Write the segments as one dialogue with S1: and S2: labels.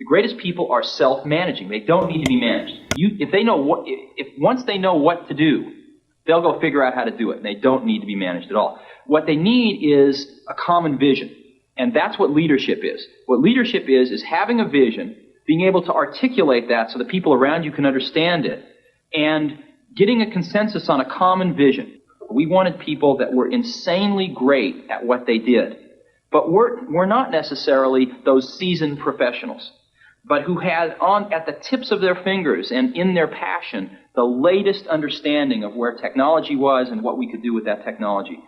S1: The greatest people are self-managing. They don't need to be managed. Once they know what to do, they'll go figure out how to do it. And they don't need to be managed at all. What they need is a common vision. And that's what leadership is. What leadership is having a vision, being able to articulate that so the people around you can understand it, and getting a consensus on a common vision. We wanted people that were insanely great at what they did. But we're not necessarily those seasoned professionals, but who had at the tips of their fingers and in their passion the latest understanding of where technology was and what we could do with that technology,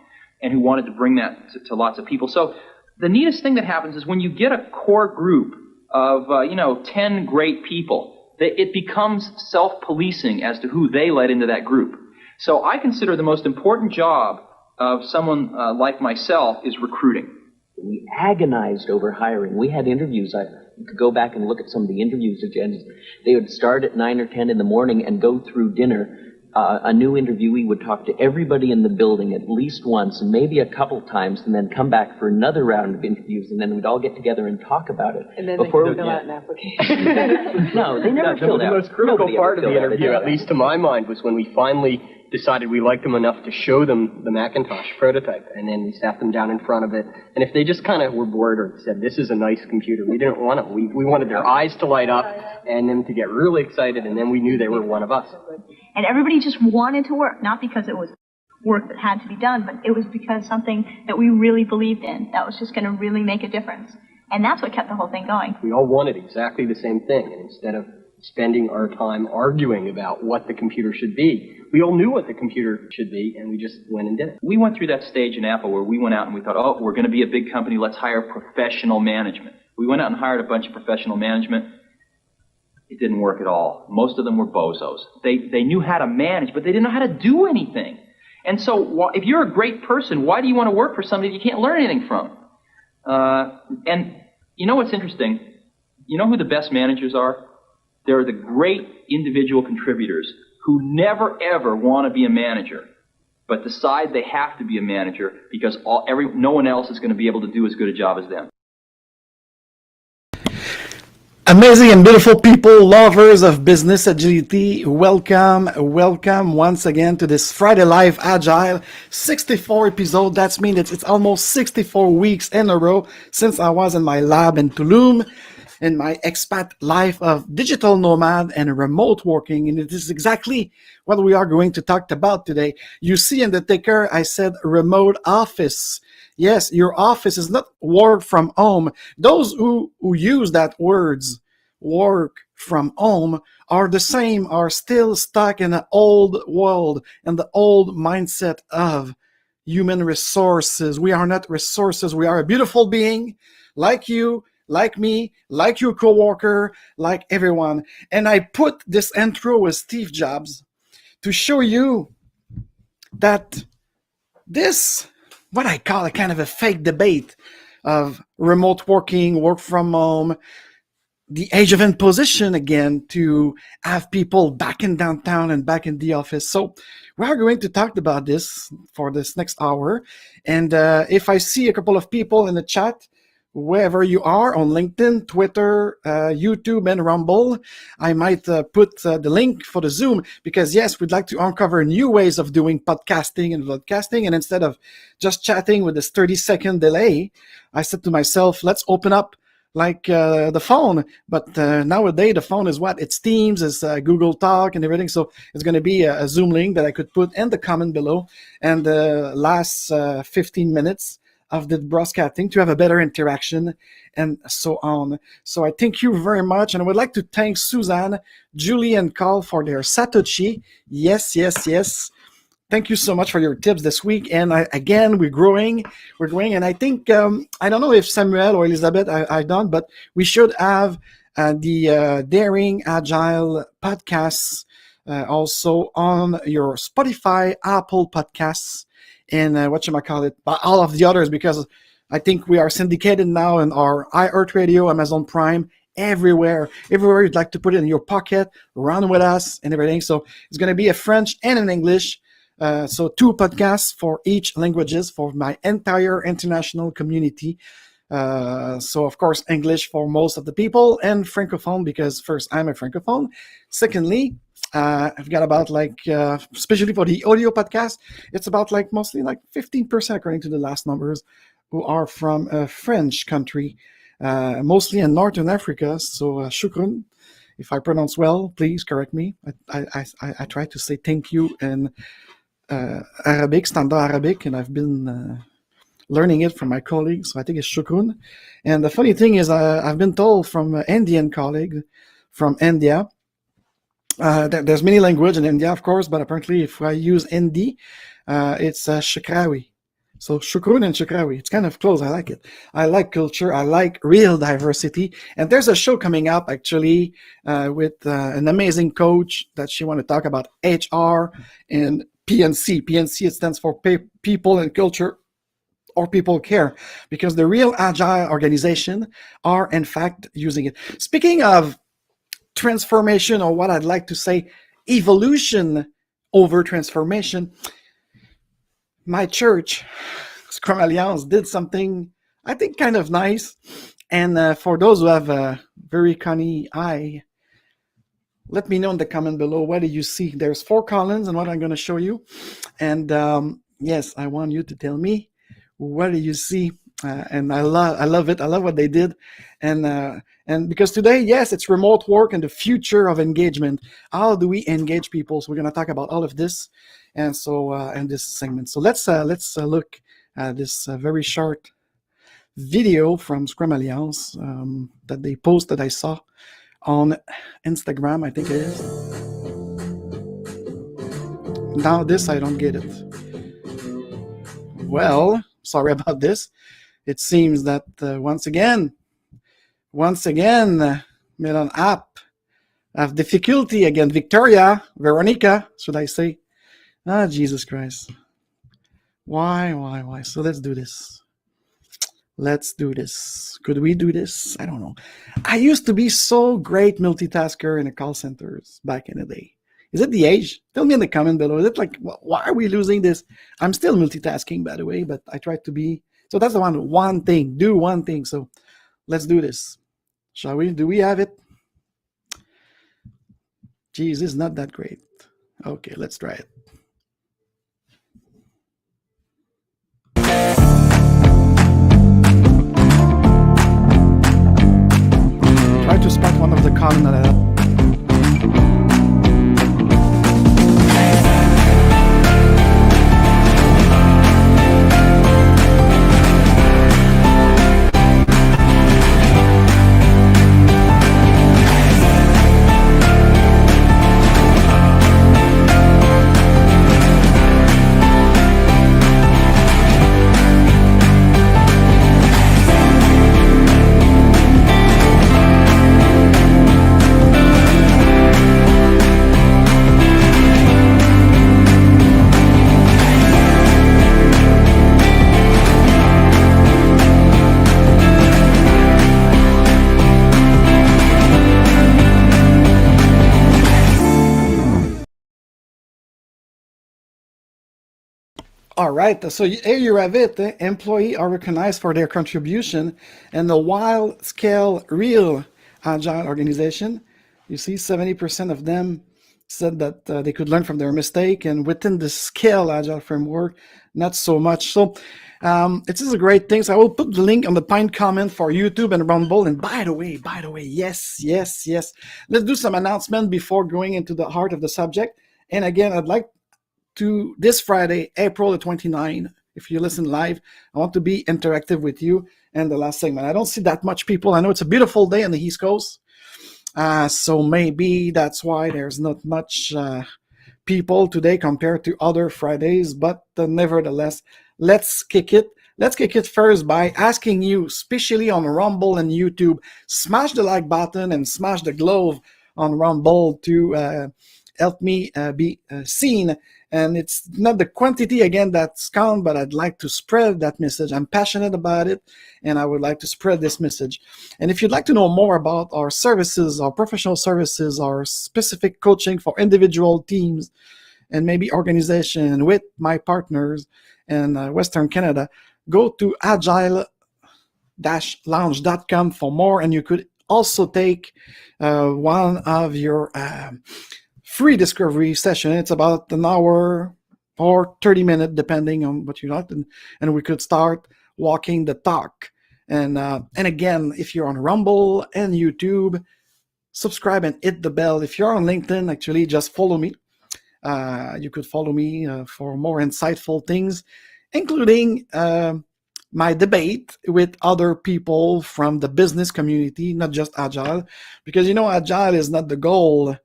S1: and who wanted to bring that to lots of people. So the neatest thing that happens is when you get a core group of 10 great people, it becomes self-policing as to who they let into that group. So I consider the most important job of someone like myself is recruiting.
S2: We agonized over hiring. We had interviews. You could go back and look at some of the interviews agendas. They would start at 9 or 10 in the morning and go through dinner. A new interviewee would talk to everybody in the building at least once and maybe a couple times, and then come back for another round of interviews, and then we'd all get together and talk about it.
S3: And then they could fill out an application.
S2: No, they never filled out.
S4: The most critical part of the interview, at least to my mind, was when we finally decided we liked them enough to show them the Macintosh prototype, and then we sat them down in front of it, and if they just kind of were bored or said, this is a nice computer, we didn't want it. We wanted their eyes to light up and them to get really excited, and then we knew they were one of us.
S5: And everybody just wanted to work, not because it was work that had to be done, but it was because something that we really believed in, that was just going to really make a difference. And that's what kept the whole thing going.
S4: We all wanted exactly the same thing, and instead of spending our time arguing about what the computer should be, we all knew what the computer should be, and we just went and did it.
S1: We went through that stage in Apple where we went out and we thought, oh, we're going to be a big company, let's hire professional management. We went out and hired a bunch of professional management. It didn't work at all. Most of them were bozos. They knew how to manage, but they didn't know how to do anything. And so if you're a great person, why do you want to work for somebody you can't learn anything from? And you know what's interesting? You know who the best managers are? They're the great individual contributors who never, ever want to be a manager, but decide they have to be a manager because no one else is going to be able to do as good a job as them.
S6: Amazing and beautiful people, lovers of business agility, welcome once again to this Friday Live Agile 64 episode. That's mean it's almost 64 weeks in a row since I was in my lab in Tulum, in my expat life of digital nomad and remote working, and it is exactly what we are going to talk about today. You see in the ticker, I said remote office. Yes, your office is not work from home. Those who use that words, work from home, are the same, are still stuck in the old world and the old mindset of human resources. We are not resources. We are a beautiful being like you, like me, like your coworker, like everyone. And I put this intro with Steve Jobs to show you that this, what I call a kind of a fake debate of remote working, work from home, the age of imposition again to have people back in downtown and back in the office. So we are going to talk about this for this next hour. And if I see a couple of people in the chat, wherever you are on LinkedIn, Twitter, YouTube, and Rumble, I might put the link for the Zoom because, yes, we'd like to uncover new ways of doing podcasting and broadcasting. And instead of just chatting with this 30-second delay, I said to myself, let's open up like the phone. But nowadays, the phone is what? It's Teams, it's Google Talk and everything. So it's going to be a Zoom link that I could put in the comment below. And the last 15 minutes of the broadcasting to have a better interaction and so on. So I thank you very much. And I would like to thank Suzanne, Julie, and Carl for their Satoshi. Yes. Thank you so much for your tips this week. And again, we're growing. And I think, I don't know if Samuel or Elizabeth I done, but we should have the Daring Agile podcasts also on your Spotify, Apple Podcasts, and all of the others, because I think we are syndicated now in our iHeartRadio, Amazon Prime, everywhere you'd like to put it in your pocket, run with us and everything. So it's going to be a French and an English. So 2 podcasts for each languages for my entire international community. So, of course, English for most of the people, and Francophone because, first, I'm a Francophone. Secondly, I've got about especially for the audio podcast, it's about mostly 15%, according to the last numbers, who are from a French country, mostly in Northern Africa. So, shukran. If I pronounce well, please correct me. I try to say thank you in Arabic, Standard Arabic, and I've been learning it from my colleagues, so I think it's shukran. And the funny thing is, I've been told from an Indian colleague from India, there's many languages in India, of course, but apparently if I use Hindi, it's Shakrawi. So shukran and Shakrawi, it's kind of close. I like it. I like culture. I like real diversity. And there's a show coming up actually with an amazing coach that she want to talk about HR and PNC. PNC, it stands for People and Culture, or People Care, because the real agile organization are in fact using it. Speaking of transformation, or what I'd like to say, evolution over transformation, my church, Scrum Alliance, did something I think kind of nice. And for those who have a very canny eye, let me know in the comment below, what do you see? There's 4 columns and what I'm going to show you. And yes, I want you to tell me, what do you see? And I love it. I love what they did. And because today, yes, it's remote work and the future of engagement. How do we engage people? So we're going to talk about all of this. And so in this segment. So let's look at this very short video from Scrum Alliance that they posted, I saw on Instagram, I think it is. Now this, I don't get it. Well, sorry about this. It seems that once again, Melon app have difficulty again. Victoria, Veronica, should I say? Ah, Jesus Christ. Why? So let's do this. Could we do this? I don't know. I used to be so great multitasker in the call centers back in the day. Is it the age? Tell me in the comment below. Is it why are we losing this? I'm still multitasking, by the way, but I try to be. So that's the one thing. Do one thing. So let's do this. Shall we? Do we have it? Geez, it's not that great. Okay, let's try it. Try to spot one of the comments that I have. All right, so here you have it. Employees are recognized for their contribution in the wild-scale real agile organization. You see, 70% of them said that they could learn from their mistake, and within the scale agile framework, not so much. So it is a great thing. So I will put the link on the pinned comment for YouTube and Rumble. And by the way, yes. Let's do some announcement before going into the heart of the subject. And again, I'd like to this Friday, April the 29th, if you listen live, I want to be interactive with you in the last segment. I don't see that much people. I know it's a beautiful day on the East Coast, so maybe that's why there's not much people today compared to other Fridays, but nevertheless, let's kick it. Let's kick it first by asking you, especially on Rumble and YouTube, smash the like button and smash the glove on Rumble to help me be seen. And it's not the quantity, again, that's count, but I'd like to spread that message. I'm passionate about it, and I would like to spread this message. And if you'd like to know more about our services, our professional services, our specific coaching for individual teams, and maybe organization with my partners in Western Canada, go to Agile agile-lounge.com for more, and you could also take one of your free discovery session. It's about an hour or 30 minutes, depending on what you like, and we could start walking the talk. And again, if you're on Rumble and YouTube, subscribe and hit the bell. If you're on LinkedIn, actually, just follow me. You could follow me for more insightful things, including my debate with other people from the business community, not just Agile, because Agile is not the goal.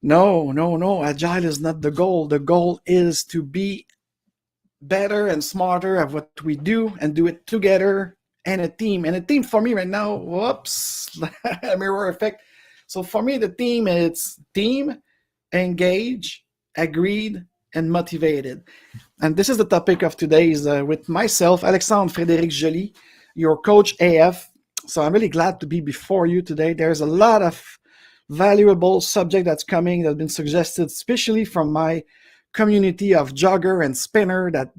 S6: No, Agile is not the goal. The goal is to be better and smarter at what we do and do it together and a team. And a team for me right now, whoops, mirror effect. So for me, the team, it's team, engage, agreed, and motivated. And this is the topic of today's with myself, Alexandre Frédéric Joly, your coach AF. So I'm really glad to be before you today. There's a lot of valuable subject that's coming that's been suggested, especially from my community of jogger and spinner that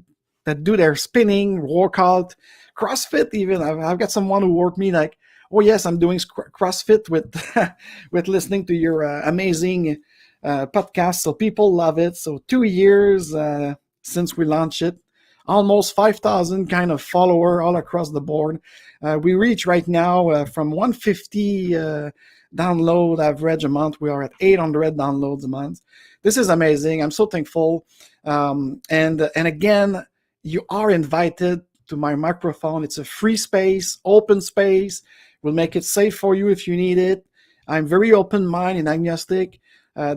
S6: do their spinning, workout, CrossFit even. I've got someone who worked me like, oh yes, I'm doing CrossFit with with listening to your amazing podcast. So people love it. So 2 years since we launched it, almost 5,000 kind of follower all across the board. We reach right now from 150 download average a month. We are at 800 downloads a month. This is amazing. I'm so thankful. And again, you are invited to my microphone. It's a free space, open space. We'll make it safe for you if you need it. I'm very open-minded and agnostic,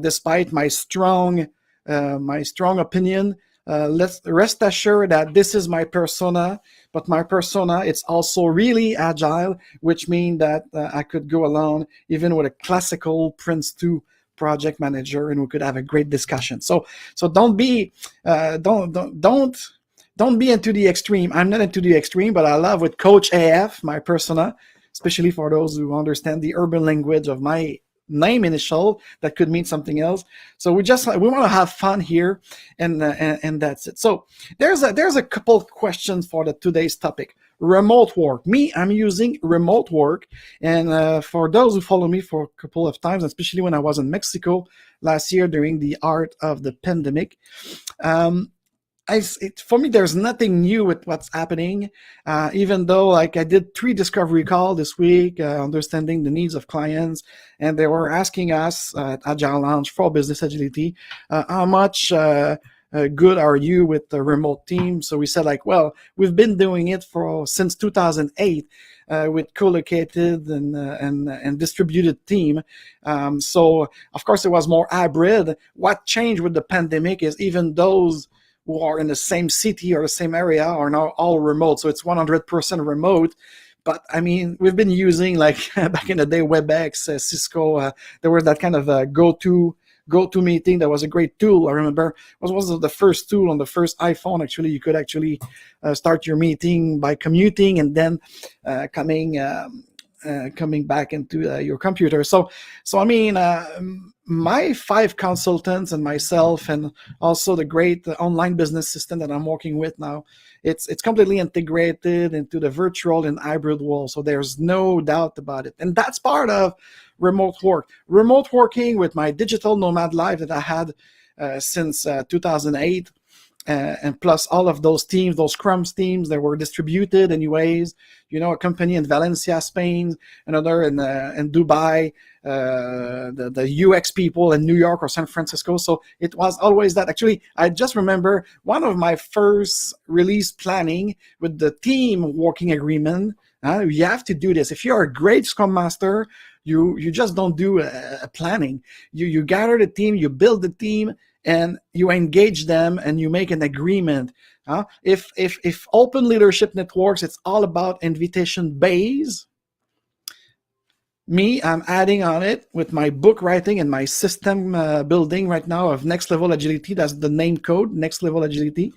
S6: despite my strong opinion. Let's rest assured that this is my persona, but my persona, it's also really agile, which means that I could go along even with a classical Prince 2 project manager, and we could have a great discussion. So don't be into the extreme. I'm not into the extreme, but I love with Coach AF, my persona, especially for those who understand the urban language of my name initial that could mean something else. So we want to have fun here, and that's it. So there's a couple questions for today's topic. Remote work. I'm using remote work, and for those who follow me for a couple of times, especially when I was in Mexico last year during the heart of the pandemic, for me, there's nothing new with what's happening, even though I did 3 discovery calls this week, understanding the needs of clients, and they were asking us at Agile Lounge for Business Agility, how much good are you with the remote team? So we said well, we've been doing it since 2008 with co-located and distributed team. So of course it was more hybrid. What changed with the pandemic is even those who are in the same city or the same area are now all remote. So it's 100% remote. But I mean, we've been using back in the day, WebEx, Cisco. There was that kind of go-to meeting. That was a great tool. I remember it was the first tool on the first iPhone. Actually, you could actually start your meeting by commuting and then coming back into your computer. So I mean, my 5 consultants and myself, and also the great online business system that I'm working with now, it's completely integrated into the virtual and hybrid world. So there's no doubt about it. And that's part of remote work. Remote working with my digital nomad life that I had since 2008. And plus all of those teams, those SCRUM teams that were distributed anyways, a company in Valencia, Spain, another in Dubai, the UX people in New York or San Francisco. So it was always that. Actually, I just remember one of my first release planning with the team working agreement. You have to do this. If you're a great Scrum Master, you just don't do a planning. You gather the team, you build the team, and you engage them, and you make an agreement. If open leadership networks, it's all about invitation based. I'm adding on it with my book writing and my system building right now of Next Level Agility. That's the name code, Next Level Agility.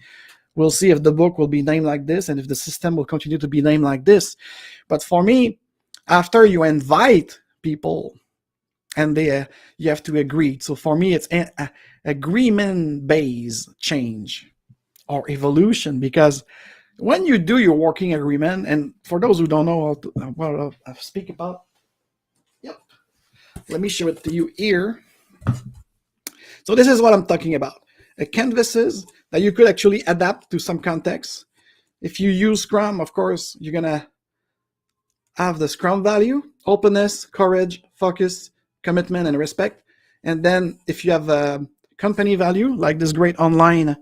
S6: We'll see if the book will be named like this and if the system will continue to be named like this. But for me, after you invite people, and you have to agree. So for me, it's agreement-based change or evolution, because when you do your working agreement, and for those who don't know what I speak about, yep, let me show it to you here. So this is what I'm talking about. Canvases that you could actually adapt to some context. If you use Scrum, of course, you're going to have the Scrum value: openness, courage, focus, commitment, and respect. And then if you have a company value, like this great online,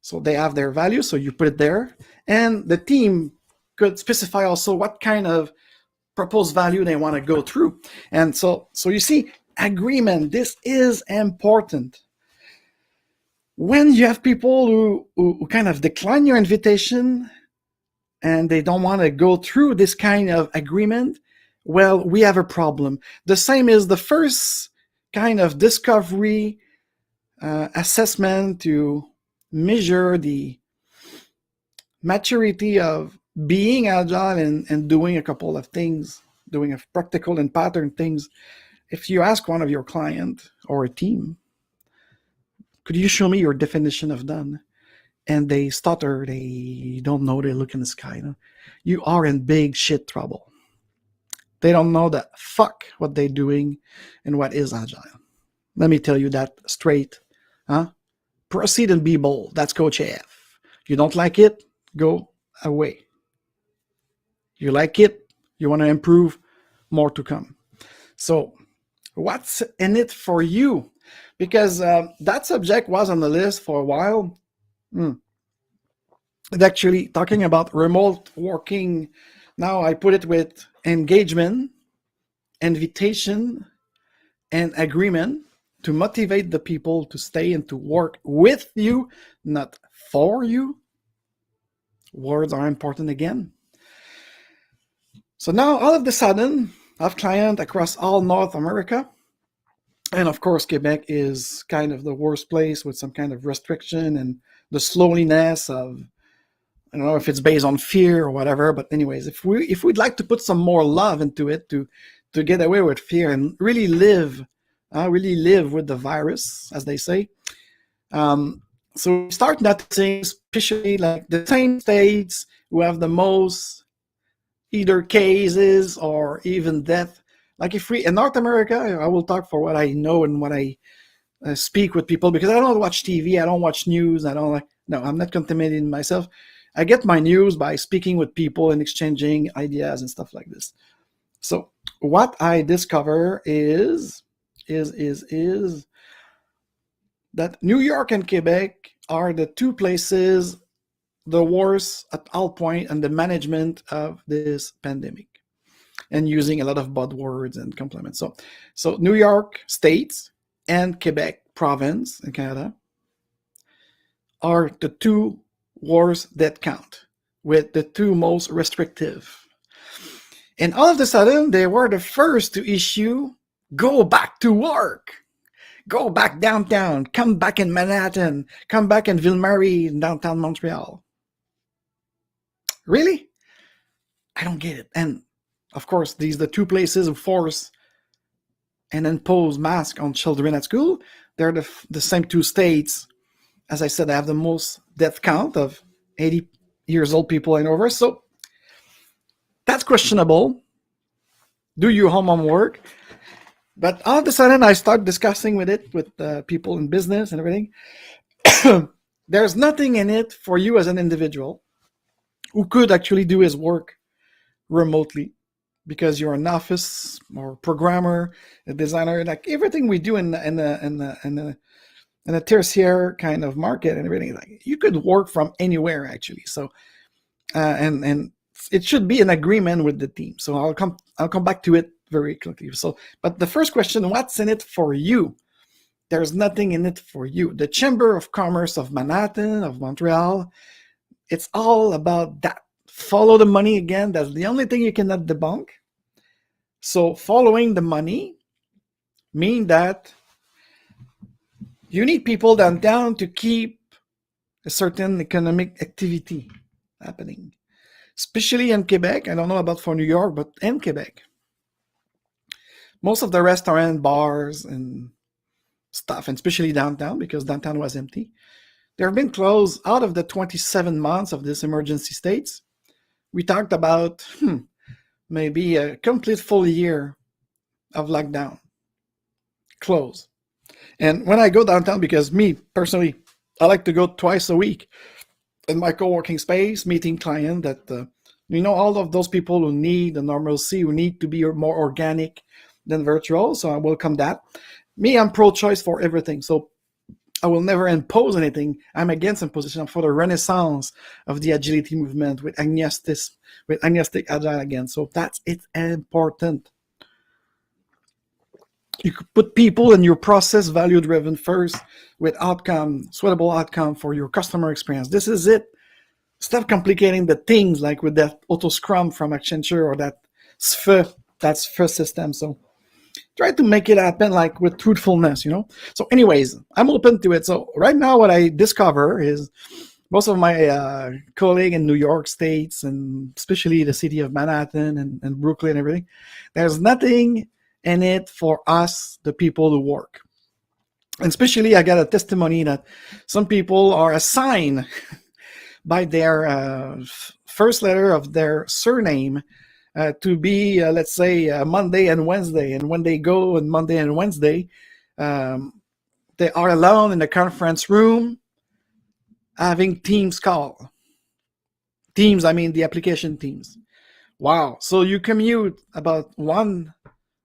S6: so they have their value, so you put it there. And the team could specify also what kind of proposed value they want to go through. And so you see, agreement, this is important. When you have people who kind of decline your invitation and they don't want to go through this kind of agreement, well, we have a problem. The same is the first kind of discovery assessment to measure the maturity of being agile and doing a couple of things, doing a practical and pattern things. If you ask one of your client or a team, could you show me your definition of done? And they stutter, they don't know, they look in the sky. You are in big shit trouble. They don't know the fuck what they're doing and what is agile. Let me tell you that straight. Proceed and be bold. That's Coach AF. You don't like it, go away. You like it, you want to improve, more to come. So what's in it for you? Because that subject was on the list for a while. It's actually talking about remote working. Now I put it with engagement, invitation, and agreement to motivate the people to stay and to work with you, not for you. Words are important again. So now all of a sudden, I have clients across all North America. And of course, Quebec is kind of the worst place with some kind of restriction and the slowness of, I don't know if it's based on fear or whatever, but anyways, if we'd like to put some more love into it to get away with fear and really live with the virus, as they say. So we start noticing, especially like the same states who have the most either cases or even death. Like if we in North America, I will talk for what I know and what I speak with people, because I don't watch TV, I don't watch news, I'm not contaminating myself. I get my news by speaking with people and exchanging ideas and stuff like this. So what I discover is that New York and Quebec are the two places the worst at all point in the management of this pandemic, and using a lot of buzzwords and compliments. So New York State and Quebec Province in Canada are the two worst death count, with the two most restrictive. And all of a sudden, they were the first to issue, go back to work, go back downtown, come back in Manhattan, come back in Ville-Marie, in downtown Montreal. Really? I don't get it. And of course, these are the two places who force and impose masks on children at school. They're the same two states, as I said, they have the most death count of 80 years old people and over. So that's questionable. Do your homework. But all of a sudden, I start discussing with people in business and everything. There's nothing in it for you as an individual who could actually do his work remotely, because you're an office or programmer, a designer, like everything we do in a tertiary kind of market and everything. Like you could work from anywhere actually. So and it should be an agreement with the team. So I'll come back to it very quickly. So, but the first question: what's in it for you? There's nothing in it for you. The Chamber of Commerce of Manhattan, of Montreal, it's all about that. Follow the money again. That's the only thing you cannot debunk. So following the money means that you need people downtown to keep a certain economic activity happening, especially in Quebec. I don't know about for New York, but in Quebec, most of the restaurants, bars, and stuff, and especially downtown, because downtown was empty. They've been closed out of the 27 months of this emergency states. We talked about maybe a complete full year of lockdown, closed. And when I go downtown, because me personally, I like to go twice a week in my co-working space, meeting clients that, all of those people who need the normalcy, who need to be more organic than virtual. So I welcome that. Me, I'm pro-choice for everything. So I will never impose anything. I'm against imposition. I'm for the renaissance of the agility movement with agnostic agile again. So it's important. You could put people in your process, value driven first, with outcome, sweatable outcome for your customer experience. This is it. Stop complicating the things like with that auto scrum from Accenture or that SFE system. So try to make it happen like with truthfulness, So anyways, I'm open to it. So right now what I discover is most of my colleagues in New York States, and especially the city of Manhattan and Brooklyn and everything, there's nothing in it for us, the people who work. And especially I got a testimony that some people are assigned by their first letter of their surname to be, let's say, Monday and Wednesday. And when they go on Monday and Wednesday, they are alone in the conference room having Teams call. Teams, I mean the application Teams. Wow. So you commute about 1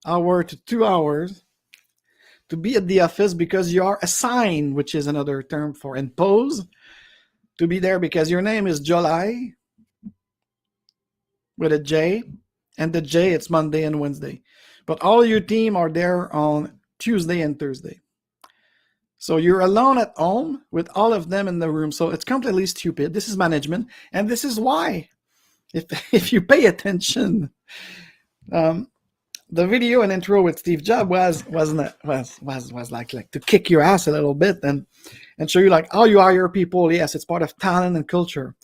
S6: hour to 2 hours to be at the office because you are assigned, which is another term for impose, to be there because your name is July with a J, and the J, it's Monday and Wednesday. But all your team are there on Tuesday and Thursday. So you're alone at home with all of them in the room. So it's completely stupid. This is management, and this is why, if you pay attention, the video and intro with Steve Jobs was like to kick your ass a little bit and show you like how you hire people. Yes, it's part of talent and culture.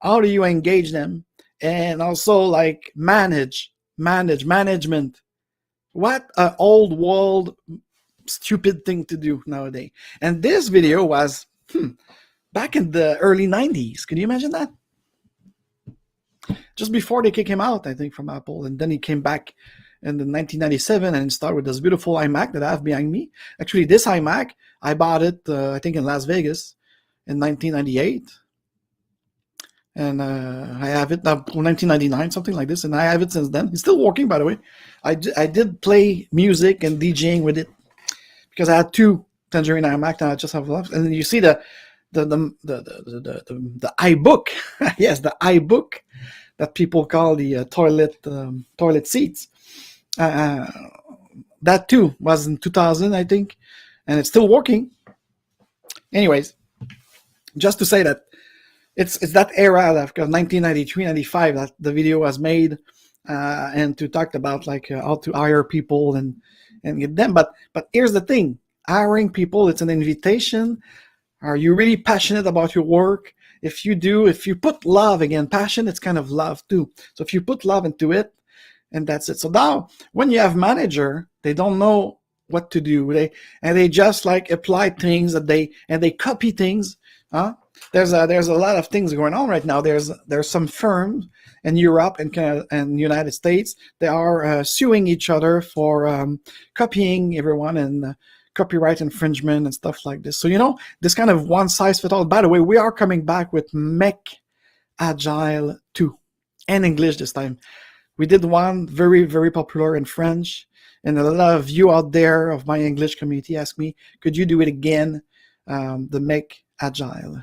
S6: How do you engage them? And also like management. What an old world stupid thing to do nowadays. And this video was back in the early 90s. Can you imagine that? Just before they kick him out, I think, from Apple. And then he came back in 1997 and started with this beautiful iMac that I have behind me. Actually, this iMac, I bought it, I think, in Las Vegas in 1998. And I have it now, 1999, something like this. And I have it since then. It's still working, by the way. I did play music and DJing with it because I had two Tangerine iMac, and I just have left. And then you see the iBook. Yes, the iBook that people call the toilet seats. That too was in 2000, I think, and it's still working. Anyways, just to say that it's that era of 1993, 95 that the video was made, and to talk about like how to hire people and get them. But here's the thing: hiring people, it's an invitation. Are you really passionate about your work? If you put love, again, passion, it's kind of love too. So if you put love into it, and that's it. So now when you have manager, they don't know what to do. They just like apply things that they copy things. There's a lot of things going on right now. There's some firms in Europe and Canada and United States. They are suing each other for copying everyone and copyright infringement and stuff like this. So this kind of one size fits all. By the way, we are coming back with MEC Agile 2 and English this time. We did one very, very popular in French, and a lot of you out there of my English community asked me, could you do it again, the MEC Agile?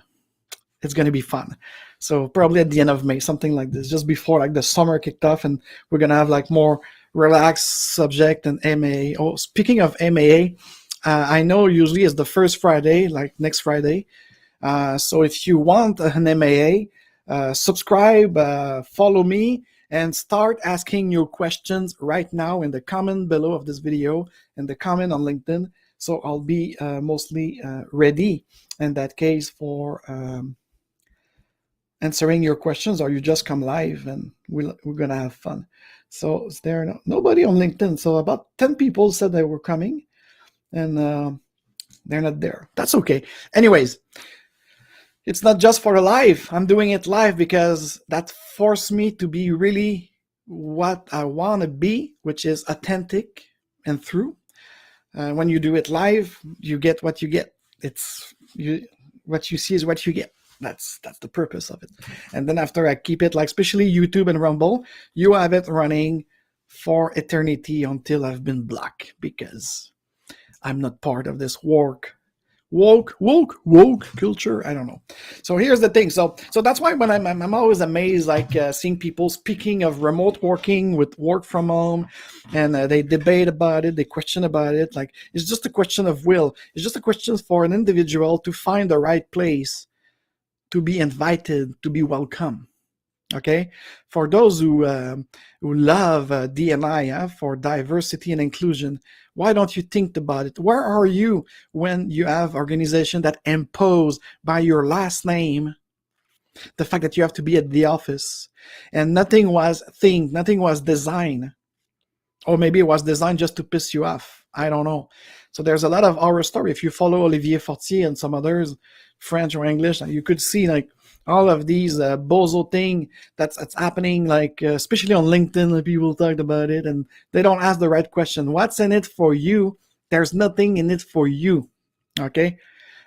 S6: It's going to be fun. So probably at the end of May, something like this, just before like the summer kicked off, and we're going to have like more relaxed subject and MAA. Oh, speaking of MAA, I know usually it's the first Friday, like next Friday. So if you want an MAA, subscribe, follow me, and start asking your questions right now in the comment below of this video and the comment on LinkedIn. So I'll be mostly ready in that case for answering your questions, or you just come live and we're going to have fun. So is there nobody on LinkedIn? So about 10 people said they were coming, and they're not there. That's okay. Anyways, it's not just for the live. I'm doing it live because that forced me to be really what I want to be, which is authentic and true. When you do it live, you get what you get. What you see is what you get. That's the purpose of it. And then after I keep it, like especially YouTube and Rumble, you have it running for eternity until I've been blocked, because I'm not part of this woke culture. I don't know. So here's the thing. So that's why when I'm always amazed, like seeing people speaking of remote working with work from home, and they debate about it, they question about it. Like, it's just a question of will. It's just a question for an individual to find the right place, to be invited, to be welcome. Okay, for those who love D&I, for diversity and inclusion, why don't you think about it? Where are you when you have organization that impose by your last name the fact that you have to be at the office, and nothing was designed, or maybe it was designed just to piss you off? I don't know. So there's a lot of horror story. If you follow Olivier Fortier and some others, French or English, you could see like all of these bozo thing that's happening, like especially on LinkedIn. People talked about it, and they don't ask the right question. What's in it for you? There's nothing in it for you. Okay,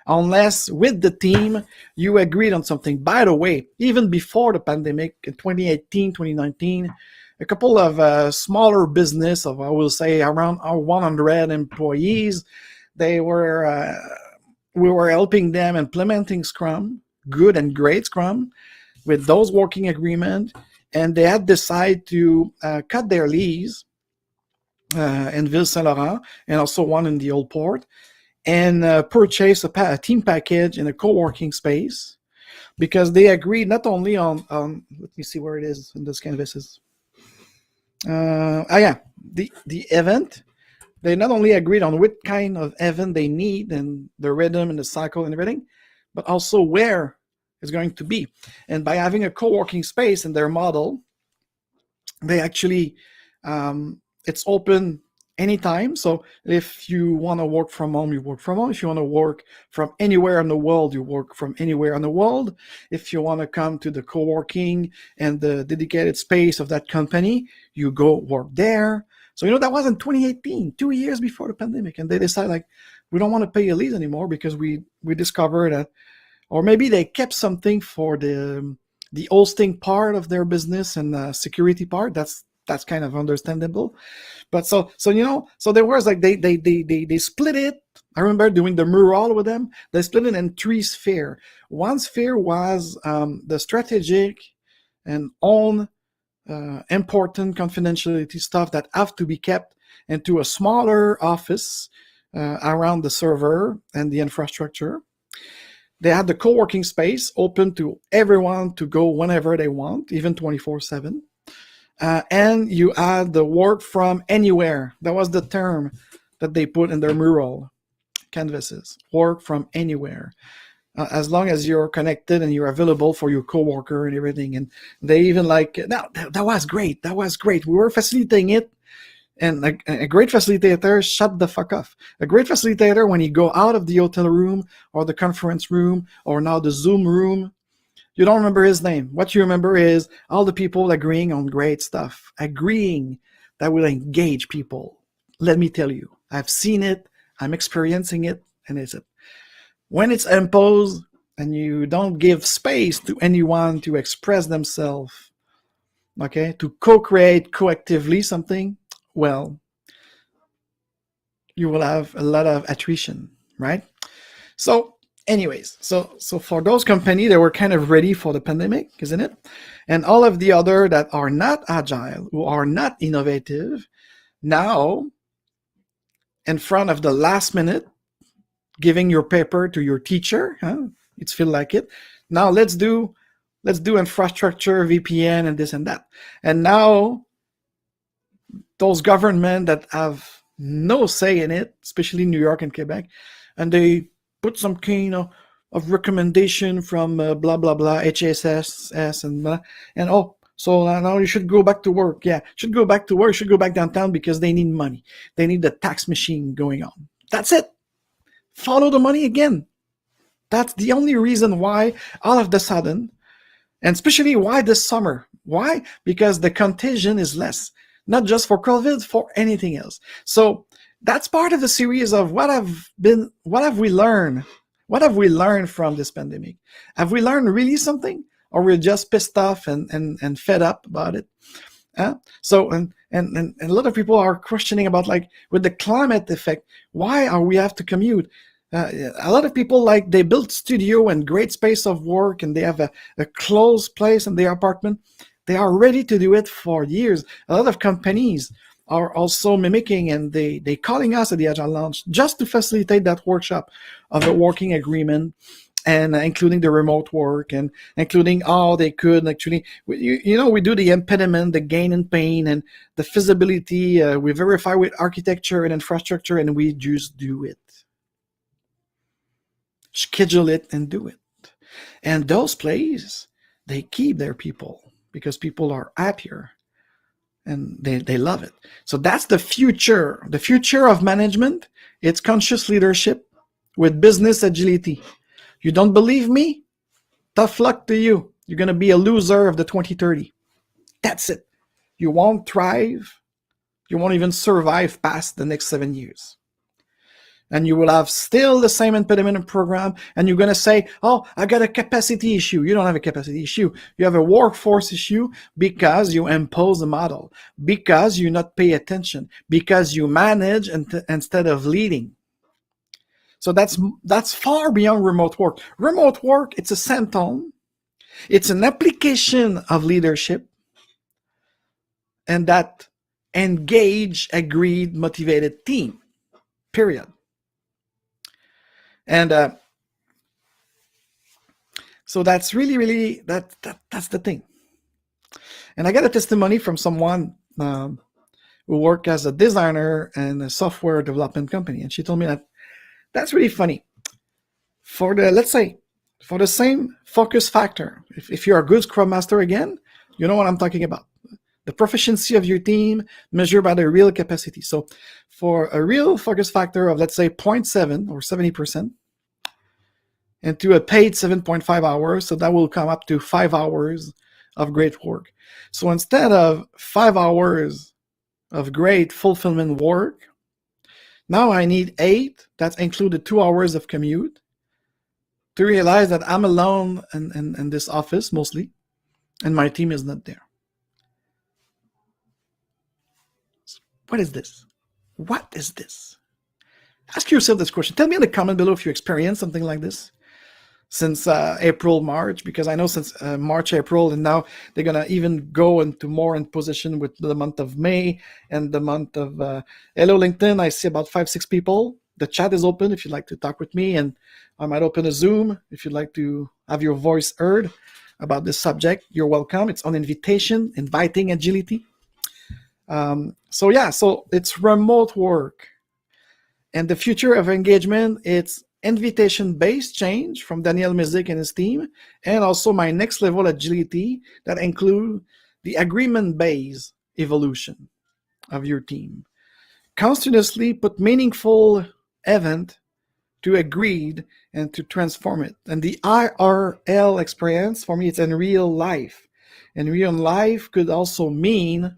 S6: unless with the team you agreed on something. By the way, even before the pandemic in 2018, 2019, a couple of smaller business of, I will say, around 100 employees, we were helping them implementing SCRUM, good and great SCRUM, with those working agreement, and they had decided to cut their lease in Ville Saint Laurent, and also one in the Old Port, and purchase a team package in a co-working space, because they agreed not only on let me see where it is in those canvases. The event. They not only agreed on what kind of event they need and the rhythm and the cycle and everything, but also where it's going to be. And by having a co-working space in their model, they actually, it's open anytime. So if you want to work from home, you work from home. If you want to work from anywhere in the world, you work from anywhere in the world. If you want to come to the co-working and the dedicated space of that company, you go work there. So, that was in 2018, 2 years before the pandemic. And they decided, like, we don't want to pay a lease anymore, because we discovered that, or maybe they kept something for the hosting part of their business and the security part. That's kind of understandable. But so there was like, they split it. I remember doing the mural with them. They split it in 3 spheres. One sphere was the strategic and own important confidentiality stuff that have to be kept into a smaller office around the server and the infrastructure. They had the co-working space open to everyone to go whenever they want, even 24/7. And you had the work from anywhere. That was the term that they put in their mural canvases. Work from anywhere. As long as you're connected and you're available for your coworker and everything. And they even that was great. That was great. We were facilitating it. And a great facilitator, shut the fuck up. A great facilitator, when you go out of the hotel room or the conference room or now the Zoom room, you don't remember his name. What you remember is all the people agreeing on great stuff. Agreeing that will engage people. Let me tell you, I've seen it. I'm experiencing it. And it's it. When it's imposed and you don't give space to anyone to express themselves, okay, to co-create collectively something, well, you will have a lot of attrition, right? So anyways, so for those companies that were kind of ready for the pandemic, isn't it? And all of the other that are not agile, who are not innovative, now in front of the last minute, giving your paper to your teacher, it's feel like it. Now let's do infrastructure, VPN, and this and that. And now those governments that have no say in it, especially New York and Quebec, and they put some kind of recommendation from blah blah blah HSS and blah, and so now you should go back to work. Yeah, should go back to work. Should go back downtown because they need money. They need the tax machine going on. That's it. Follow the money again. That's the only reason why all of the sudden, and especially why this summer. Why? Because the contagion is less, not just for COVID, for anything else. So that's part of the series of what have we learned? What have we learned from this pandemic? Have we learned really something? Or we're just pissed off and fed up about it? So and a lot of people are questioning about, like, with the climate effect, why are we have to commute? A lot of people, like, they build studio and great space of work, and they have a closed place in their apartment. They are ready to do it for years. A lot of companies are also mimicking, and they calling us at the Agile Lounge just to facilitate that workshop of a working agreement, and including the remote work, and including how they could actually, we do the impediment, the gain and pain, and the feasibility. We verify with architecture and infrastructure, and we just do it. Schedule it and do it. And those places, they keep their people because people are happier and they love it. So that's the future. The future of management, it's conscious leadership with business agility. You don't believe me? Tough luck to you. You're going to be a loser of the 2030. That's it. You won't thrive. You won't even survive past the next 7 years. And you will have still the same impediment program, and you're going to say, oh, I got a capacity issue. You don't have a capacity issue. You have a workforce issue because you impose a model, because you not pay attention, because you manage instead of leading. So that's far beyond remote work. Remote work, it's a symptom. It's an application of leadership, and that engaged, agreed, motivated team, period. And so that's really that's the thing. And I got a testimony from someone who worked as a designer in a software development company, and she told me that's really funny. For the same focus factor, if you're a good Scrum Master, again, you know what I'm talking about. The proficiency of your team measured by the real capacity. So for a real focus factor of, let's say, 0.7 or 70%, and to a paid 7.5 hours, so that will come up to 5 hours of great work. So instead of 5 hours of great fulfillment work, now I need 8, that's included 2 hours of commute, to realize that I'm alone in this office mostly, and my team is not there. What is this? What is this? Ask yourself this question. Tell me in the comment below if you experienced something like this since April, March, because I know since March, April, and now they're going to even go into more in position with the month of May and the month of hello, LinkedIn. I see about 5-6 people. The chat is open if you'd like to talk with me, and I might open a Zoom if you'd like to have your voice heard about this subject. You're welcome. It's on invitation, inviting agility. So it's remote work. And the future of engagement, it's invitation-based change from Daniel Mizik and his team, and also my next level agility that include the agreement-based evolution of your team. Continuously put meaningful event to agreed and to transform it. And the IRL experience, for me, it's in real life. And real life could also mean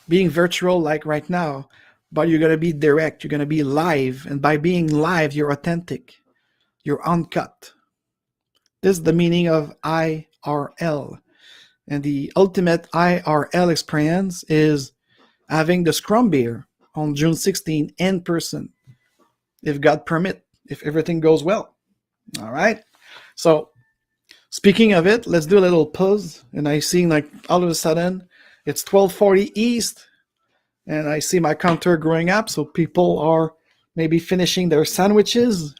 S6: being virtual like right now, but you're going to be direct, you're going to be live, and by being live, you're authentic, you're uncut. This is the meaning of IRL. And the ultimate IRL experience is having the Scrum beer on June 16 in person, if God permit, if everything goes well. All right. So speaking of it, let's do a little pause. And I see, like, all of a sudden it's 12:40 East, and I see my counter growing up. So people are maybe finishing their sandwiches,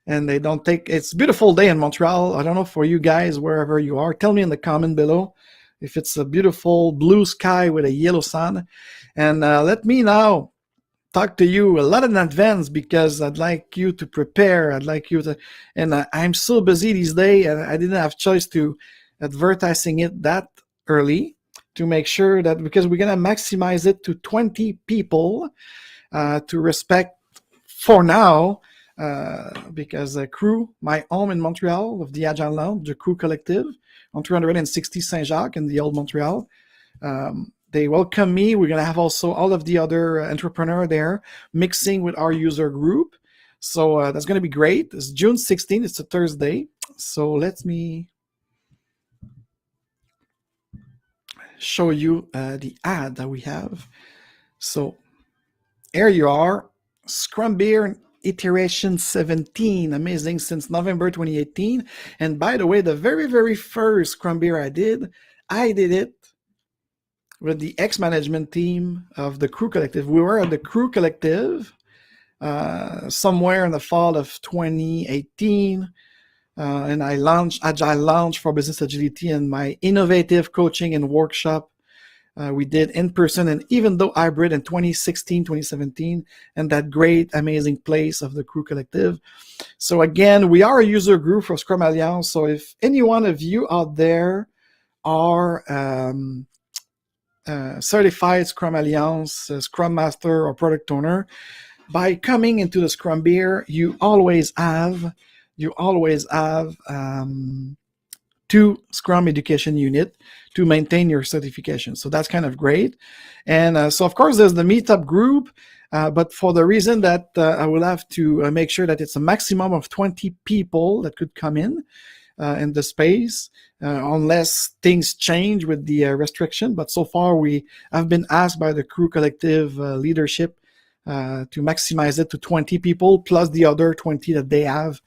S6: and they don't take. It's a beautiful day in Montreal. I don't know for you guys, wherever you are. Tell me in the comment below if it's a beautiful blue sky with a yellow sun. And let me now talk to you a lot in advance, because I'd like you to prepare. I'd like you to, and I'm so busy these days, and I didn't have choice to advertising it that early to make sure that, because we're going to maximize it to 20 people to respect, for now, because crew, my home in Montreal of the Agile Lounge, the Crew Collective on 360 Saint-Jacques in the old Montreal. They welcome me. We're going to have also all of the other entrepreneurs there mixing with our user group. So that's going to be great. It's June 16th. It's a Thursday. So let me show you the ad that we have. So here you are. Scrum Beer Iteration 17. Amazing since November 2018. And by the way, the very, very first Scrum Beer I did it with the ex-management team of the Crew Collective. We were at the Crew Collective somewhere in the fall of 2018, and I launched Agile Lounge for Business Agility and my innovative coaching and workshop we did in person and even though hybrid in 2016, 2017, and that great, amazing place of the Crew Collective. So again, we are a user group for Scrum Alliance. So if any one of you out there are certified Scrum Alliance, Scrum Master, or Product Owner, by coming into the Scrum Beer, you always have 2 Scrum education unit to maintain your certification. So that's kind of great. And so of course there's the meetup group, but for the reason that I will have to make sure that it's a maximum of 20 people that could come in the space, unless things change with the restriction. But so far we have been asked by the Crew Collective leadership to maximize it to 20 people plus the other 20 that they have,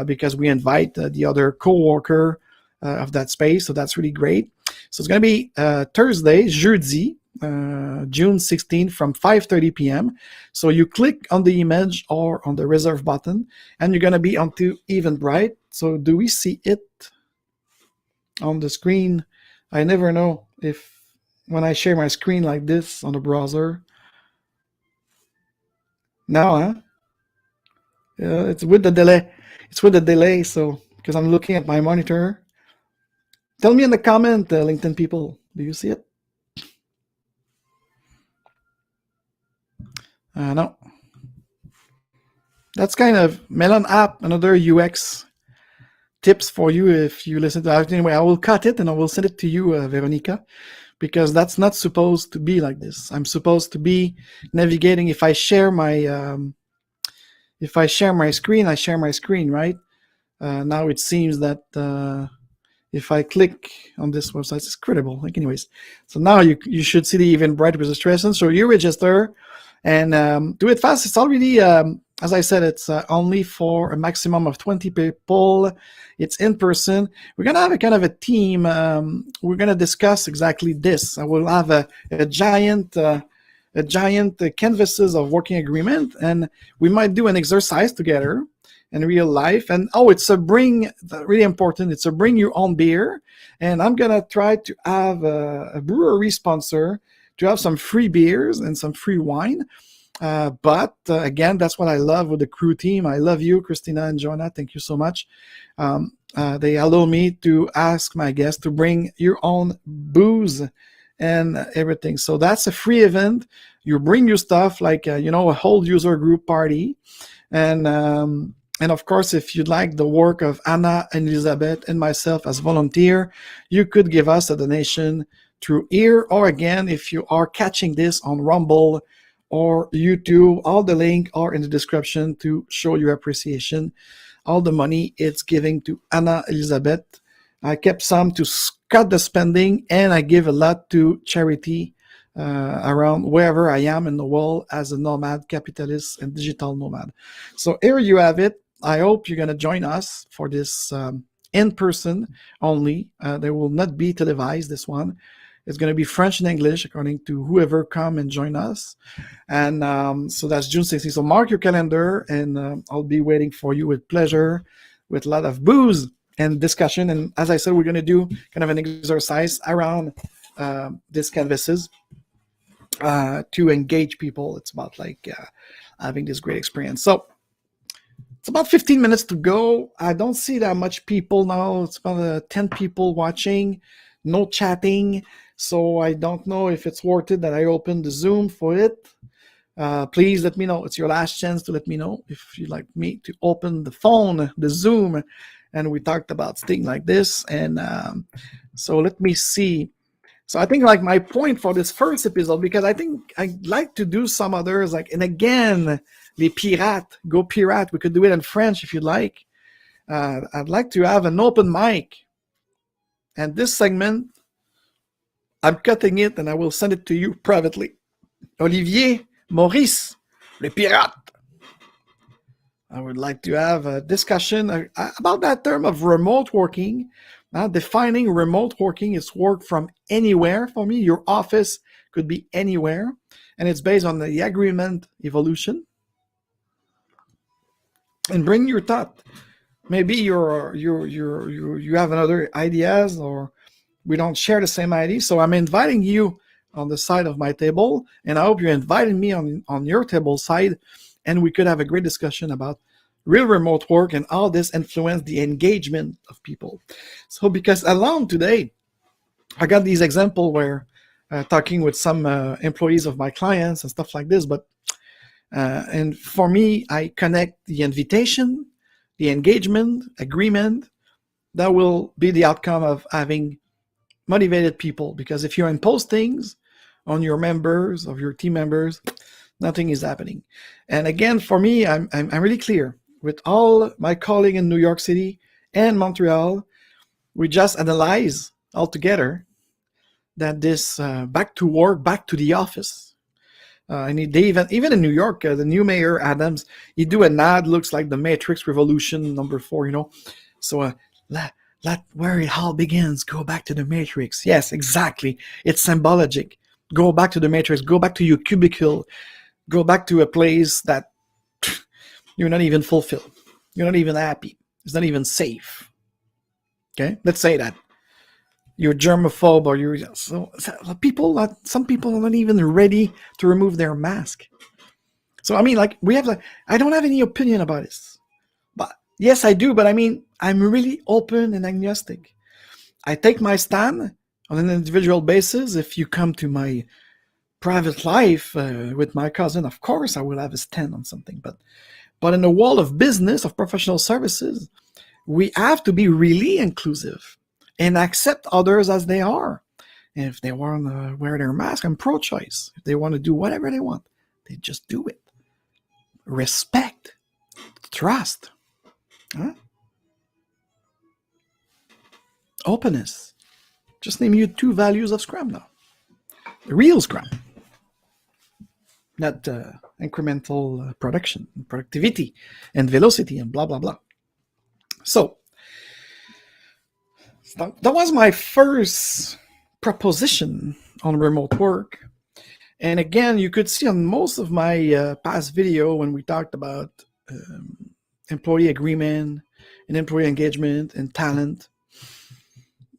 S6: because we invite the other co-worker of that space. So that's really great. So it's going to be Thursday, jeudi, June 16th from 5:30 p.m. So you click on the image or on the reserve button and you're going to be onto Eventbrite. So do we see it on the screen? I never know if when I share my screen like this on the browser. No, huh? It's with the delay. It's with the delay, so because I'm looking at my monitor. Tell me in the comment, LinkedIn people, do you see it? No. That's kind of Melon app, another UX tips for you if you listen to that. Anyway, I will cut it and I will send it to you, Veronica, because that's not supposed to be like this. I'm supposed to be navigating. If I share my screen, I share my screen, right? Now it seems that if I click on this website, it's credible. Like anyways, so now you should see the Eventbrite registration. So you register and do it fast. It's already, as I said, it's only for a maximum of 20 people. It's in person. We're going to have a kind of a team. We're going to discuss exactly this. I will have a giant canvases of working agreement, and we might do an exercise together in real life. And it's really important, it's a bring your own beer. And I'm gonna try to have a brewery sponsor to have some free beers and some free wine. But again, that's what I love with the Crew team. I love you, Christina and Joanna. Thank you so much. They allow me to ask my guests to bring your own booze and everything. So that's a free event. You bring your stuff, like a whole user group party. And of course, if you'd like the work of Anna and Elizabeth and myself as volunteer, you could give us a donation through here, or again, if you are catching this on Rumble or YouTube, all the link are in the description to show your appreciation. All the money it's giving to Anna Elizabeth. I kept some to cut the spending, and I give a lot to charity around wherever I am in the world as a nomad, capitalist, and digital nomad. So here you have it. I hope you're going to join us for this in person only. There will not be televised, this one. It's going to be French and English according to whoever come and join us. And so that's June 16th. So mark your calendar, and I'll be waiting for you with pleasure, with a lot of booze and discussion. And as I said, we're going to do kind of an exercise around these canvases to engage people. It's about having this great experience. So it's about 15 minutes to go. I don't see that much people now. It's about 10 people watching, no chatting. So I don't know if it's worth it that I open the Zoom for it. please let me know. It's your last chance to let me know if you'd like me to open the phone, the Zoom, and we talked about things like this. And so let me see. So I think like my point for this first episode, because I think I'd like to do some others, like, and again, les pirates, go pirate. We could do it in French if you'd like. I'd like to have an open mic. And this segment, I'm cutting it and I will send it to you privately. Olivier, Maurice, les pirates. I would like to have a discussion about that term of remote working. Defining remote working is work from anywhere. For me, your office could be anywhere, and it's based on the agreement evolution. And bring your thought. Maybe you have another ideas, or we don't share the same ideas. So I'm inviting you on the side of my table, and I hope you're inviting me on your table side, and we could have a great discussion about real remote work and how this influence the engagement of people. So because along today, I got these examples where talking with some employees of my clients and stuff like this, but and for me, I connect the invitation, the engagement, agreement, that will be the outcome of having motivated people. Because if you impose things on your members, of your team members, nothing is happening. And again, for me, I'm really clear. With all my colleagues in New York City and Montreal, we just analyze all together that this back to work, back to the office. And even in New York, the new mayor, Adams, he do an ad, looks like the Matrix Revolution #4, So let where it all begins, go back to the Matrix. Yes, exactly. It's symbolic. Go back to the Matrix, go back to your cubicle, go back to a place that you're not even fulfilled. You're not even happy. It's not even safe. Okay? Let's say that. You're germaphobe, or you're... So some people are not even ready to remove their mask. So, I mean, like, I don't have any opinion about this. But yes, I do, but I mean, I'm really open and agnostic. I take my stand on an individual basis. If you come to my private life with my cousin, of course, I will have a stand on something. But in the world of business, of professional services, we have to be really inclusive and accept others as they are. And if they want to wear their mask, I'm pro-choice. If they want to do whatever they want, they just do it. Respect. Trust. Huh? Openness. Just name you 2 values of Scrum now. The real Scrum. Not incremental production, productivity, and velocity, and blah, blah, blah. So, that was my first proposition on remote work. And again, you could see on most of my past video when we talked about employee agreement and employee engagement and talent,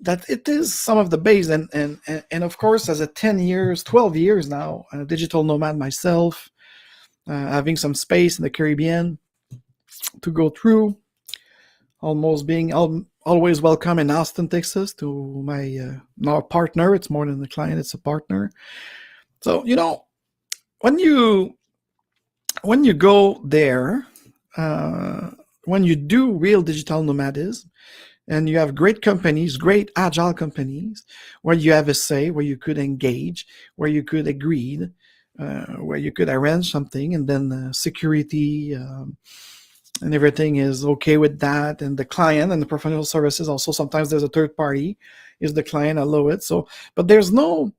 S6: that it is some of the base. And of course, as a 12 years now, a digital nomad myself, having some space in the Caribbean to go through, almost being always welcome in Austin, Texas, to my now partner. It's more than a client, it's a partner. So, when you go there, when you do real digital nomadism, and you have great companies, great agile companies, where you have a say, where you could engage, where you could agree, where you could arrange something, and then security and everything is okay with that, and the client and the professional services also, sometimes there's a third party, is the client allow it? So, but there's no,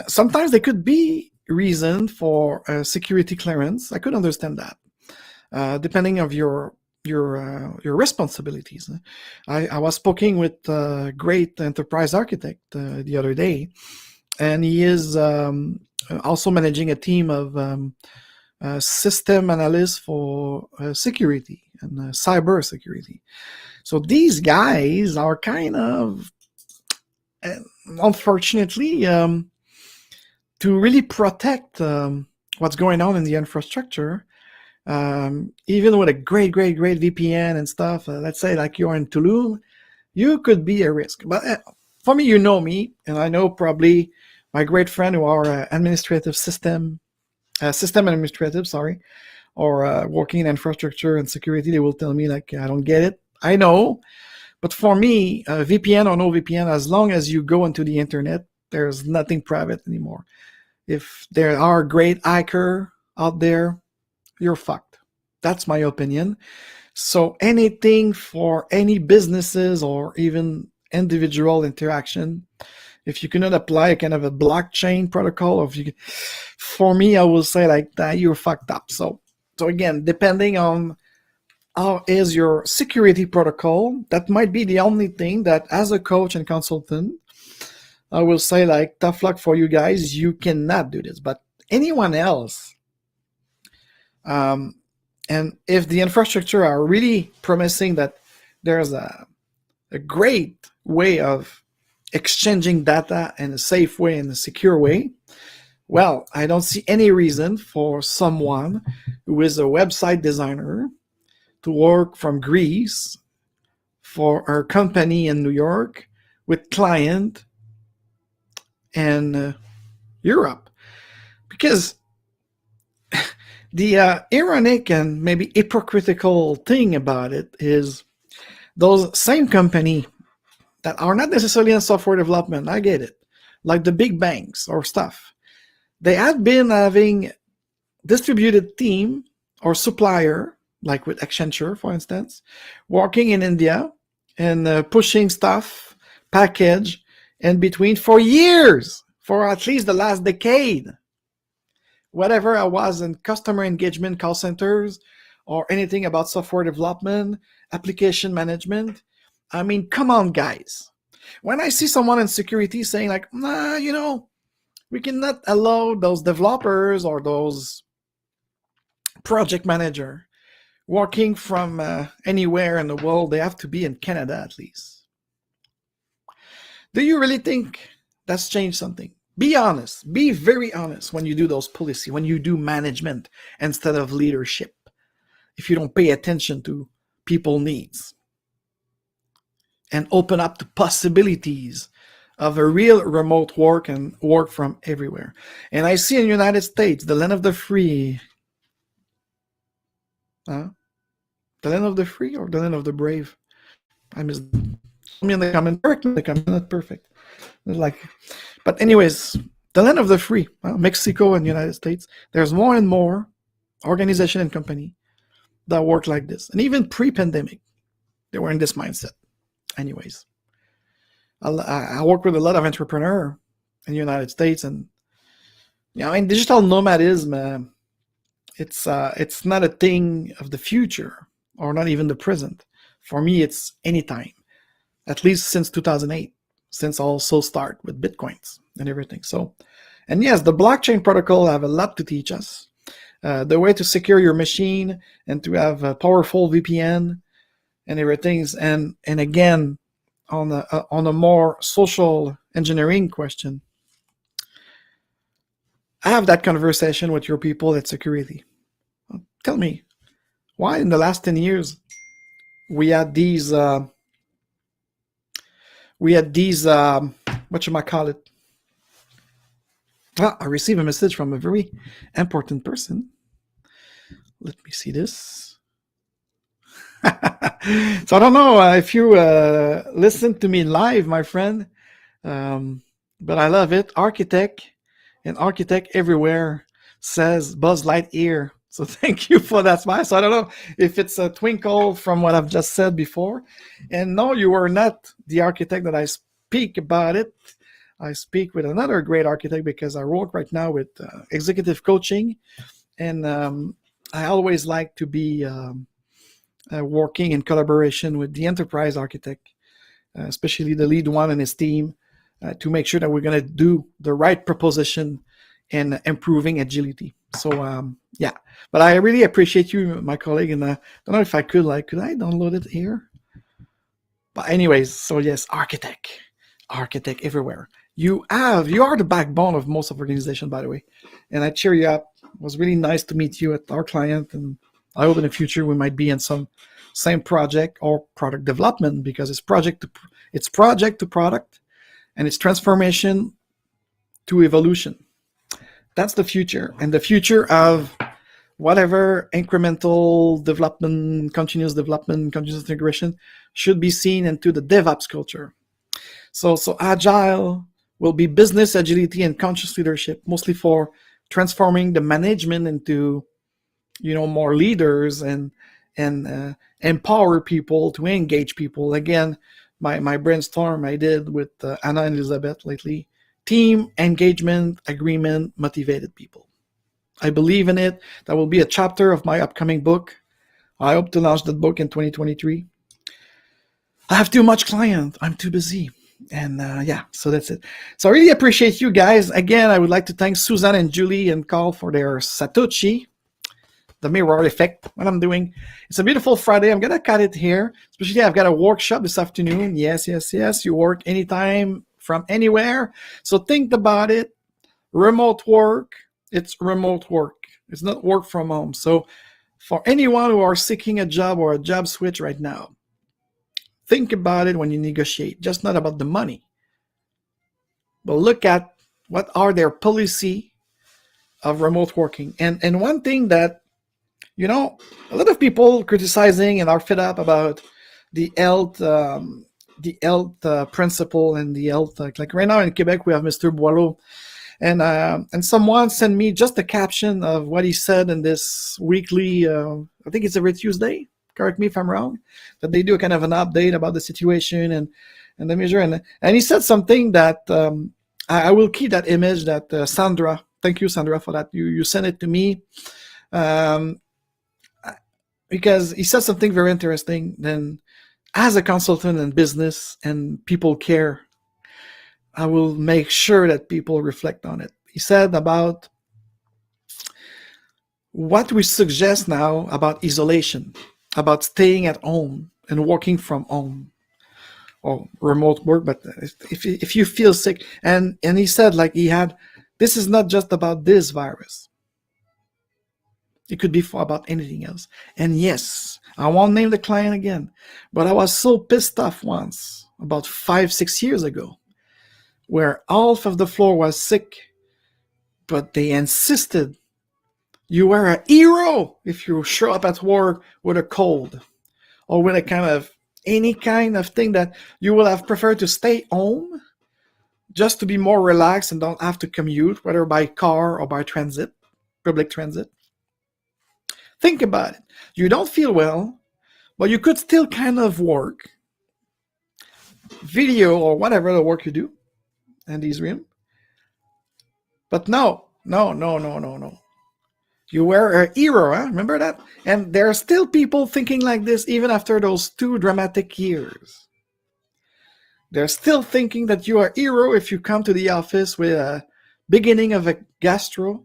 S6: sometimes there could be reason for security clearance. I could understand that, depending of your responsibilities. I was speaking with a great enterprise architect the other day, and he is also managing a team of system analysts for security and cyber security. So these guys are kind of, unfortunately, to really protect what's going on in the infrastructure, even with a great VPN and stuff, let's say like you're in Tulum, you could be a risk. But for me, me, and I know probably my great friend who are administrative system system administrative, sorry, or working in infrastructure and security, they will tell me like, I don't get it. I know, but for me, VPN or no VPN, as long as you go into the internet, there's nothing private anymore. If there are great hacker out there, you're fucked. That's my opinion. So anything for any businesses or even individual interaction, if you cannot apply kind of a blockchain protocol, or if you, for me, I will say like that, you're fucked up. So again, depending on how is your security protocol, that might be the only thing that as a coach and consultant, I will say like, tough luck for you guys, you cannot do this. But anyone else, and if the infrastructure are really promising that there's a great way of exchanging data in a safe way, in a secure way, well, I don't see any reason for someone who is a website designer to work from Greece for our company in New York with client in Europe. Because the ironic and maybe hypocritical thing about it is those same company that are not necessarily in software development, I get it, like the big banks or stuff, they have been having distributed team or supplier, like with Accenture, for instance, working in India and pushing stuff, package, in between for years, for at least the last decade. Whatever I was in customer engagement call centers or anything about software development, application management, I mean, come on, guys. When I see someone in security saying like, nah, we cannot allow those developers or those project manager working from anywhere in the world, they have to be in Canada at least. Do you really think that's changed something? Be honest. Be very honest when you do those policy, when you do management instead of leadership, if you don't pay attention to people's needs and open up the possibilities of a real remote work and work from everywhere. And I see in the United States, the land of the free. The land of the free or the land of the brave? I missed. Tell me in the comment. Correct me in the comment. Not perfect. But anyways, the land of the free. Mexico and the United States. There's more and more organization and company that work like this. And even pre-pandemic, they were in this mindset. Anyways, I work with a lot of entrepreneurs in the United States, and in digital nomadism, it's not a thing of the future or not even the present. For me, it's anytime, at least since 2008, since I also start with Bitcoins and everything. So, and yes, the blockchain protocol have a lot to teach us. The way to secure your machine and to have a powerful VPN and everything. And again, on a more social engineering question, I have that conversation with your people at security. Tell me, why in the last 10 years we had these whatchamacallit? I received a message from a very important person. Let me see this. So I don't know if you listen to me live, my friend, but I love it. Architect everywhere says Buzz Lightyear. So thank you for that smile. So I don't know if it's a twinkle from what I've just said before. And no, you are not the architect that I speak about it. I speak with another great architect because I work right now with executive coaching. And I always like to be working in collaboration with the enterprise architect, especially the lead one and his team, to make sure that we're going to do the right proposition in improving agility. So, yeah, but I really appreciate you, my colleague, and I don't know if I could I download it here? But anyways, so yes, architect everywhere. You are the backbone of most of organizations, by the way, and I cheer you up. It was really nice to meet you at our client, and I hope in the future we might be in some same project or product development, because it's project to product, and it's transformation to evolution. That's the future, and the future of whatever incremental development, continuous integration should be seen into the DevOps culture. So Agile will be business agility and conscious leadership, mostly for transforming the management into, more leaders and empower people to engage people. Again, my brainstorm I did with Anna and Elizabeth lately. Team engagement, agreement, motivated people. I believe in it. That will be a chapter of my upcoming book. I hope to launch that book in 2023. I have too much client. I'm too busy. And so that's it. So I really appreciate you guys. Again, I would like to thank Suzanne and Julie and Carl for their Satoshi, the mirror effect, what I'm doing. It's a beautiful Friday. I'm going to cut it here. Especially I've got a workshop this afternoon. Yes. You work anytime from anywhere. So think about it. Remote work, it's remote work. It's not work from home. So for anyone who are seeking a job or a job switch right now, think about it when you negotiate. Just not about the money, but look at what are their policy of remote working. And one thing that, a lot of people criticizing and are fed up about the health principle and the health. Like right now in Quebec, we have Mr. Boileau. And someone sent me just a caption of what he said in this weekly, I think it's every Tuesday, correct me if I'm wrong, that they do a kind of an update about the situation and the measure. And he said something that I will keep that image that Sandra, thank you, Sandra, for that. You sent it to me because he said something very interesting. Then as a consultant in business and people care, I will make sure that people reflect on it. He said about what we suggest now about isolation, about staying at home and working from home or remote work. But if you feel sick, and he said this is not just about this virus. It could be about anything else. And yes, I won't name the client again, but I was so pissed off once about 5-6 years ago, where half of the floor was sick, but they insisted you were a hero if you show up at work with a cold or with any kind of thing that you would have preferred to stay home just to be more relaxed and don't have to commute, whether by car or by public transit. Think about it. You don't feel well, but you could still kind of work, video or whatever the work you do, and these rooms. But no. You were a hero, huh? Remember that? And there are still people thinking like this even after those 2 dramatic years. They're still thinking that you are a hero if you come to the office with a beginning of a gastro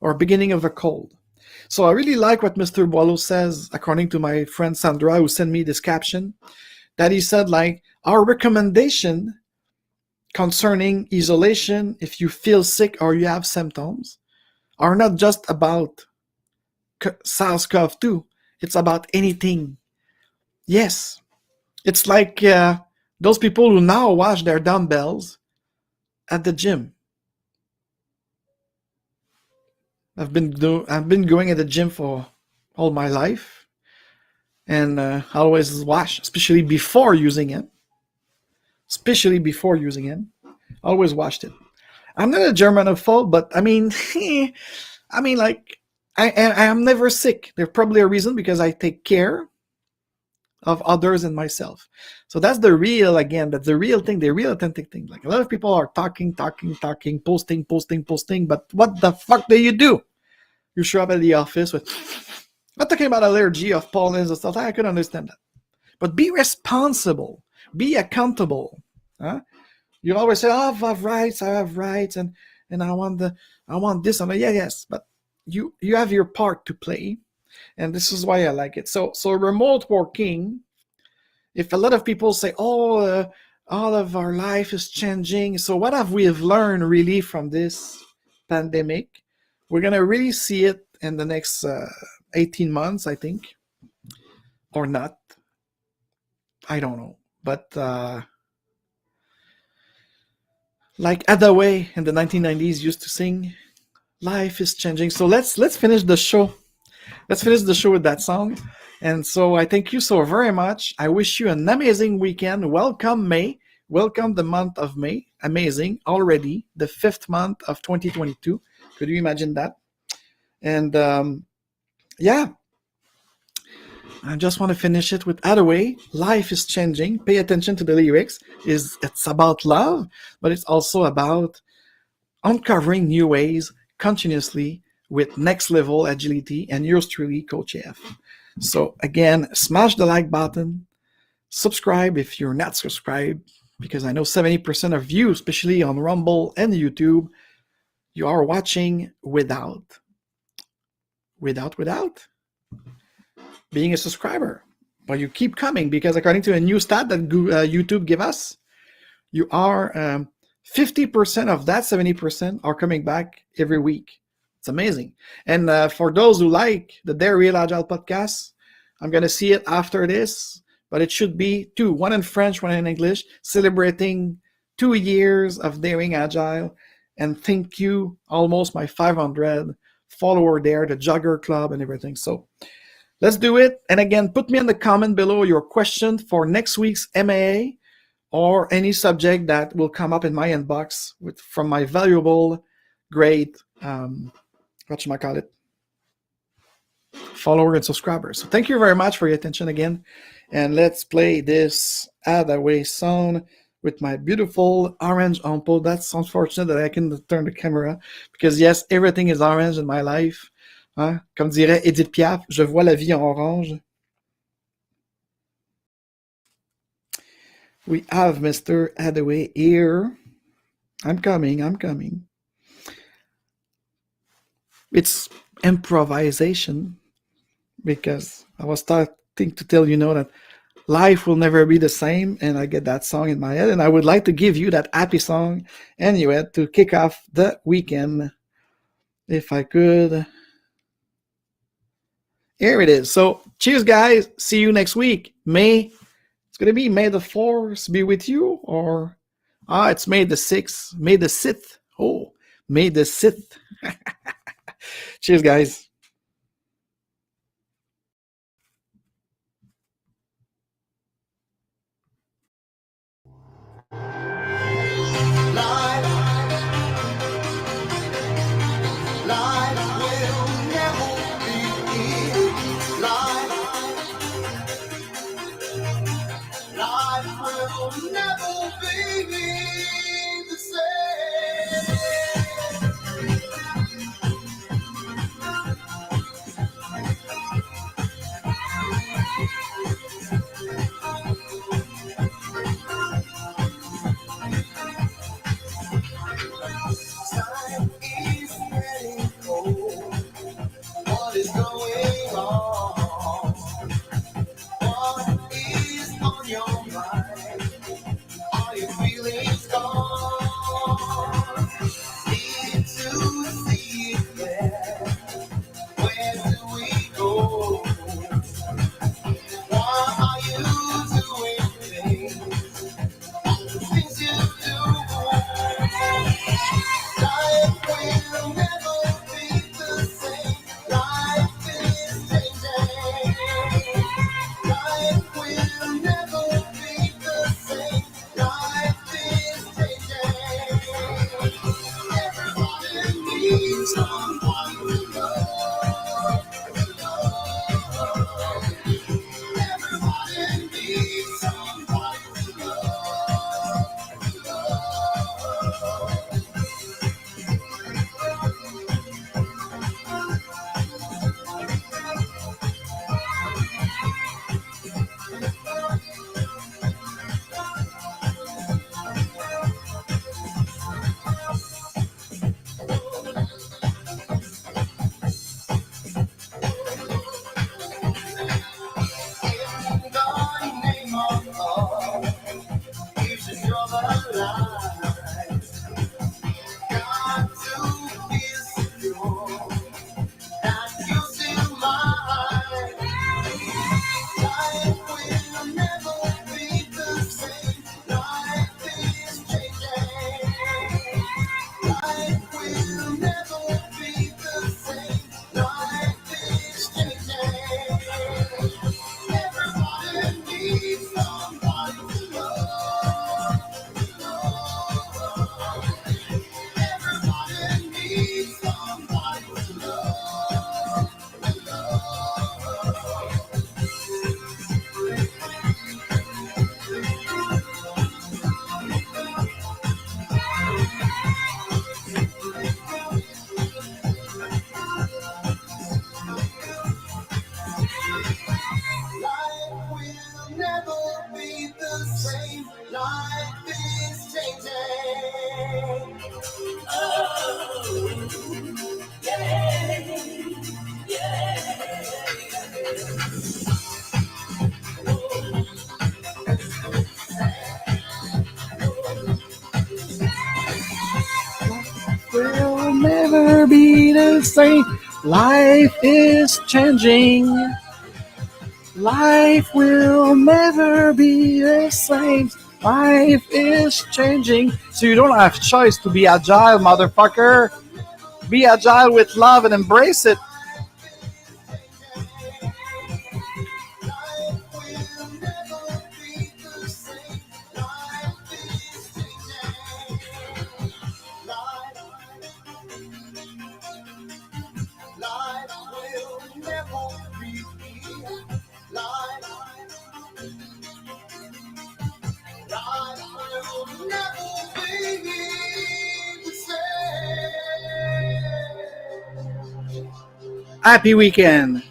S6: or beginning of a cold. So I really like what Mr. Boileau says, according to my friend Sandra, who sent me this caption, that he said, our recommendation concerning isolation, if you feel sick or you have symptoms, are not just about SARS-CoV-2. It's about anything. Yes. It's like those people who now wash their dumbbells at the gym. I've been going at the gym for all my life, and I always wash, especially before using it. Always washed it. I'm not a Germanophobe, but I am never sick. There's probably a reason, because I take care of others and myself. So that's the real thing, the real authentic thing. Like a lot of people are talking, posting, but what the fuck do? You show up at the office with, not talking about allergy of pollens and stuff, I could understand that. But be responsible, be accountable. Huh? You always say, I have rights, and I want this, and yes, but you have your part to play, and this is why I like it. So remote working, if a lot of people say, all of our life is changing, so what have we learned really from this pandemic? We're gonna really see it in the next 18 months, I think, or not. I don't know, but like Adaway in the 1990s used to sing, Life is changing. So let's finish the show. Let's finish the show with that song. And so I thank you so very much. I wish you an amazing weekend. Welcome May. Welcome the month of May. Amazing. Already the 5th month of 2022. Could you imagine that? And yeah, I just want to finish it with Hathaway. Life is changing. Pay attention to the lyrics. It's about love, but it's also about uncovering new ways continuously with next level agility, and yours truly, Coach F. So again, smash the like button, subscribe if you're not subscribed, because I know 70% of you, especially on Rumble and YouTube, you are watching without being a subscriber. But you keep coming because according to a new stat that YouTube give us, you are 50% of that 70% are coming back every week. It's amazing. And for those who like the Dare Real Agile podcast, I'm going to see it after this, but it should be two, one in French, one in English, celebrating 2 years of Daring Agile. And thank you, almost my 500 follower there, the Jogger Club and everything. So let's do it. And again, put me in the comment below your question for next week's MAA or any subject that will come up in my inbox from my valuable, great, follower and subscribers. So thank you very much for your attention again. And let's play this Hathaway song with my beautiful orange ampoule. That's unfortunate that I can turn the camera because yes, everything is orange in my life. Hein? Comme dirait Edith Piaf, je vois la vie en orange. We have Mr. Hathaway here. I'm coming. It's improvisation because I was starting to tell you that life will never be the same, and I get that song in my head, and I would like to give you that happy song anyway to kick off the weekend if I could. Here it is. So cheers guys, see you next week. It's going to be May the 4th be with you, or it's May the 6th, May the 6th. Oh, May the 6th. Cheers guys. never be the same. Life is changing. Life will never be the same. Life is changing. So you don't have choice to be agile, motherfucker. Be agile with love and embrace it. Happy weekend.